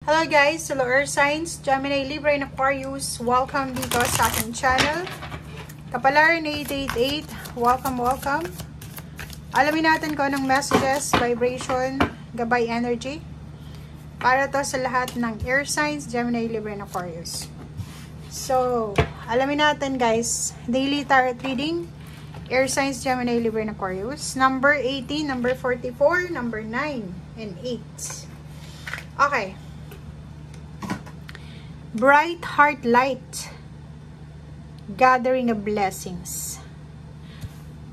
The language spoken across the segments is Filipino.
Hello guys, hello Earth Signs, Gemini, Libra, and Aquarius. Welcome dito sa ating channel. Kapalaran 888, welcome. Alamin natin kung anong messages, vibration, gabay energy para to sa lahat ng Earth Signs, Gemini, Libra, and Aquarius. So, alamin natin guys, daily tarot reading, Earth Signs, Gemini, Libra, and Aquarius. Number 18, number 44, number 9, and 8. Okay. Bright heart light, gathering of blessings.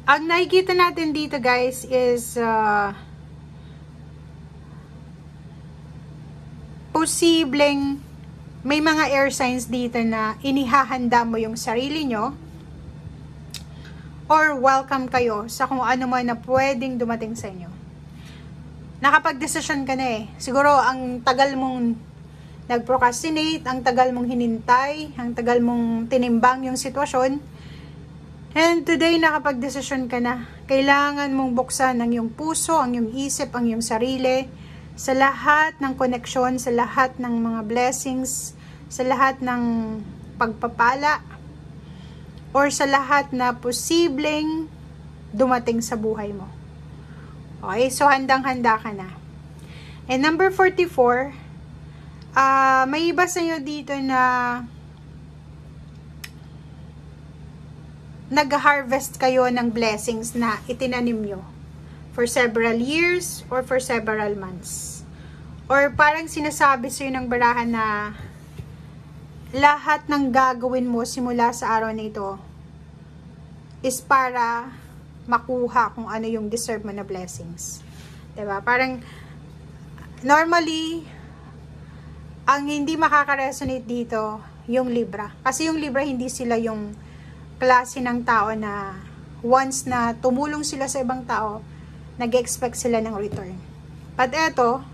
Ang nakikita natin dito guys is posibleng may mga air signs dito na inihahanda mo yung sarili nyo or welcome kayo sa kung ano man na pwedeng dumating sa inyo. Nakapag-desisyon ka na eh. Siguro ang tagal mong nag-procrastinate, ang tagal mong hinintay, ang tagal mong tinimbang yung sitwasyon. And today, nakapag-desisyon ka na. Kailangan mong buksan ang iyong puso, ang iyong isip, ang iyong sarili, sa lahat ng koneksyon, sa lahat ng mga blessings, sa lahat ng pagpapala, or sa lahat na posibleng dumating sa buhay mo. Okay, so handang-handa ka na. And number 44, may iba sa inyo dito na nag-harvest kayo ng blessings na itinanim nyo for several years or for several months. Or parang sinasabi sa inyo ng barahan na lahat ng gagawin mo simula sa araw na ito is para makuha kung ano yung deserve mo na blessings. Diba? Parang normally ang hindi makaka-resonate dito, yung Libra. Kasi yung Libra, hindi sila yung klase ng tao na once na tumulong sila sa ibang tao, nag-expect sila ng return. But eto,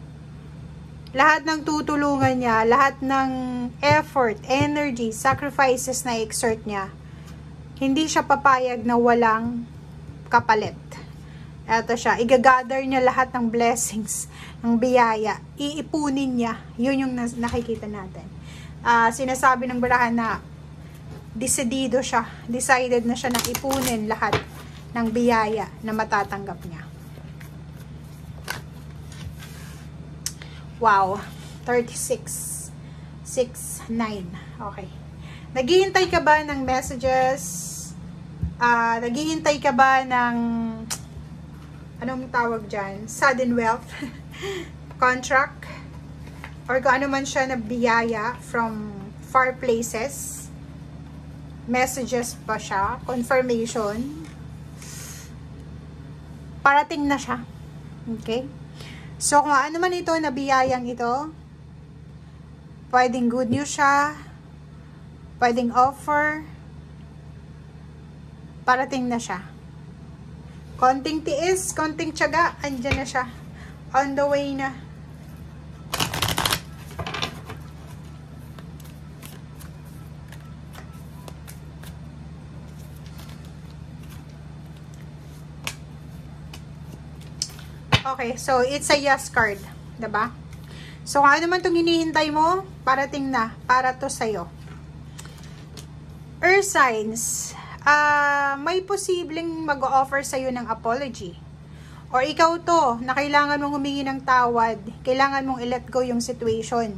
lahat ng tutulungan niya, lahat ng effort, energy, sacrifices na exert niya, hindi siya papayag na walang kapalit. Eto siya, igagather niya lahat ng blessings, ng biyaya, iipunin niya. Yun yung nakikita natin. Sinasabi ng barahan na decidido siya, decided na siya na ipunin lahat ng biyaya na matatanggap niya. Wow, 36, 6, 9. Okay. Naghihintay ka ba ng messages? Naghihintay ka ba ng anong tawag dyan? Sudden wealth, contract, or kung ano man siya na biyaya from far places, messages pa siya, confirmation, parating na siya. Okay? So, kung ano man ito na biyayang ito, pwedeng good news siya, pwedeng offer, parating na siya. Konting tiis, konting tiyaga, andyan na siya. On the way na. Okay, so it's a yes card. Diba? So, kung ano man itong hinihintay mo, parating na. Para to sa'yo. Earth signs. May posibleng mag-offer sa'yo ng apology. Or ikaw to, na kailangan mong humingi ng tawad, kailangan mong i-let go yung situation.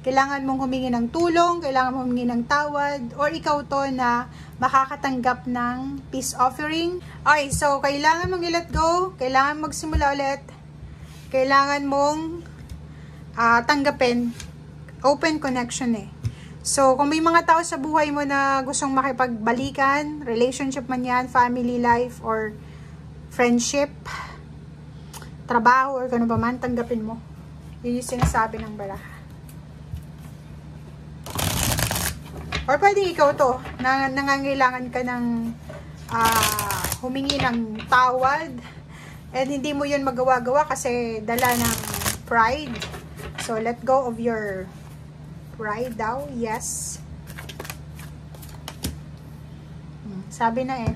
Kailangan mong humingi ng tulong, kailangan mong humingi ng tawad, or ikaw to na makakatanggap ng peace offering. Okay, so kailangan mong i-let go, kailangan magsimula ulit, kailangan mong tanggapin, open connection eh. So, kung may mga tao sa buhay mo na gustong makipagbalikan, relationship man yan, family life, or friendship, trabaho, or kano ba man, tanggapin mo. Yun yung sinasabi ng baraha. Or pwede ikaw to, na nangangailangan ka ng humingi ng tawad, and hindi mo yun magawa-gawa kasi dala ng pride. So, let go of your pride daw, yes. Sabi na eh.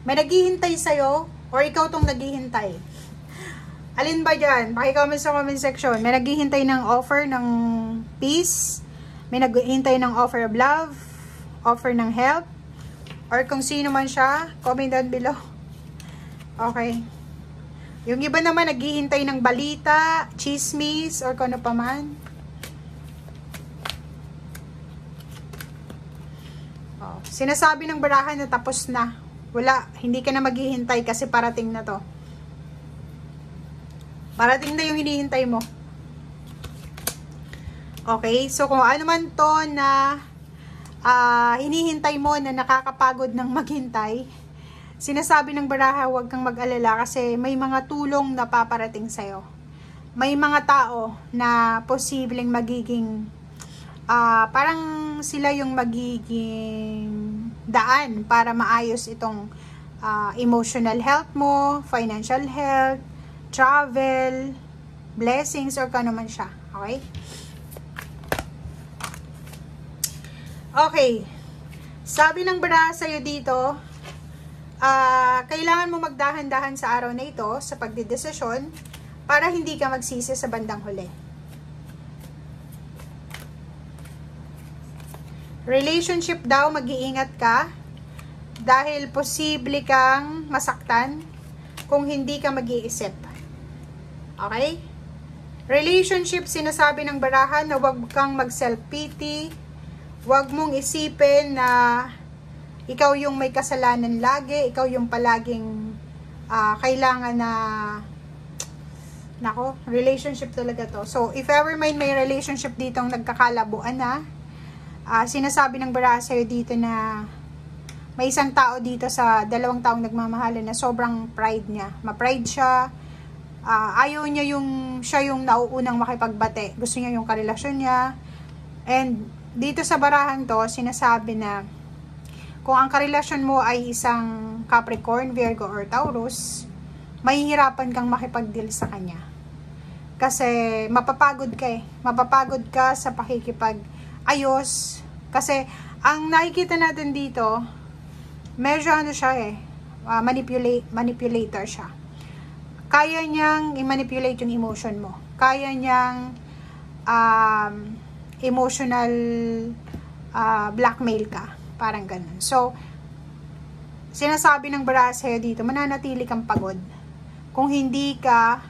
May naghihintay sa'yo, or ikaw tong naghihintay. Alin ba dyan? Paki-comment sa comment section. May naghihintay ng offer ng peace, may naghihintay ng offer of love, offer ng help, or kung sino man siya, comment down below. Okay. Yung iba naman naghihintay ng balita, chismis, or kung ano pa man. Oh, sinasabi ng barahan na tapos na. Wala, hindi ka na maghihintay kasi parating na to. Parating na yung hinihintay mo. Okay, so kung ano man to na hinihintay mo na nakakapagod ng maghintay, sinasabi ng baraha, huwag kang mag-alala kasi may mga tulong na paparating sa'yo. May mga tao na posibleng magiging, parang sila yung magiging daan para maayos itong emotional health mo, financial health, travel, blessings, or kano man siya. Okay? Okay. Sabi ng baraha sa'yo dito, kailangan mo magdahan-dahan sa araw na ito sa pagdidesisyon para hindi ka magsisi sa bandang huli. Relationship daw, mag-iingat ka dahil posible kang masaktan kung hindi ka mag-iisip. Okay? Relationship, sinasabi ng baraha na huwag kang mag-self-pity, huwag mong isipin na ikaw yung may kasalanan lagi, ikaw yung palaging kailangan na nako, relationship talaga to. So, if ever may relationship ditong nagkakalabuan na, sinasabi ng baraha sa'yo dito na may isang tao dito sa dalawang taong nagmamahalan na sobrang pride niya. Ma-pride siya, ayaw niya siya yung nauunang makipagbate. Gusto niya yung karelasyon niya. And dito sa barahan to, sinasabi na kung ang karelasyon mo ay isang Capricorn, Virgo, or Taurus, mahihirapan kang makipag-deal sa kanya. Kasi mapapagod ka eh. Mapapagod ka sa pakikipag-ayos. Kasi ang nakikita natin dito, medyo ano siya eh, manipulator siya. Kaya niyang i-manipulate yung emotion mo. Kaya niyang emotional blackmail ka. Parang ganun. So, sinasabi ng baraha sa'yo dito, mananatili kang pagod kung hindi ka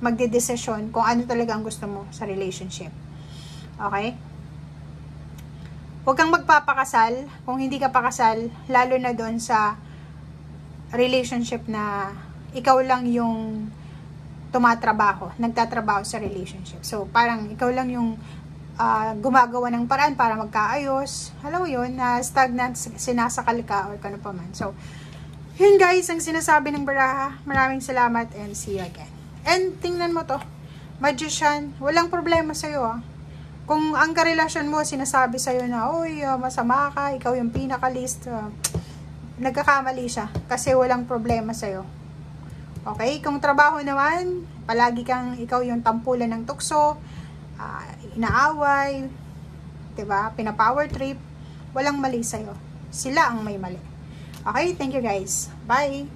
magdedesisyon kung ano talaga ang gusto mo sa relationship. Okay? Huwag kang magpapakasal kung hindi ka pakasal, lalo na doon sa relationship na ikaw lang yung nagtatrabaho sa relationship. So, parang ikaw lang yung gumagawa ng paraan para magkaayos. Alam mo yun, na stagnant, sinasakal ka, or kano pa man. So, yun guys, ang sinasabi ng baraha. Maraming salamat and see you again. And, tingnan mo to. Magician, walang problema sa'yo Kung ang karelasyon mo, sinasabi sa'yo na, uy, masama ka, ikaw yung pinaka-least, nagkakamali siya. Kasi walang problema sa'yo. Okay? Kung trabaho naman, palagi kang ikaw yung tampulan ng tukso, inaaway, diba? Pina-power trip, walang mali sa'yo. Sila ang may mali. Okay? Thank you guys. Bye!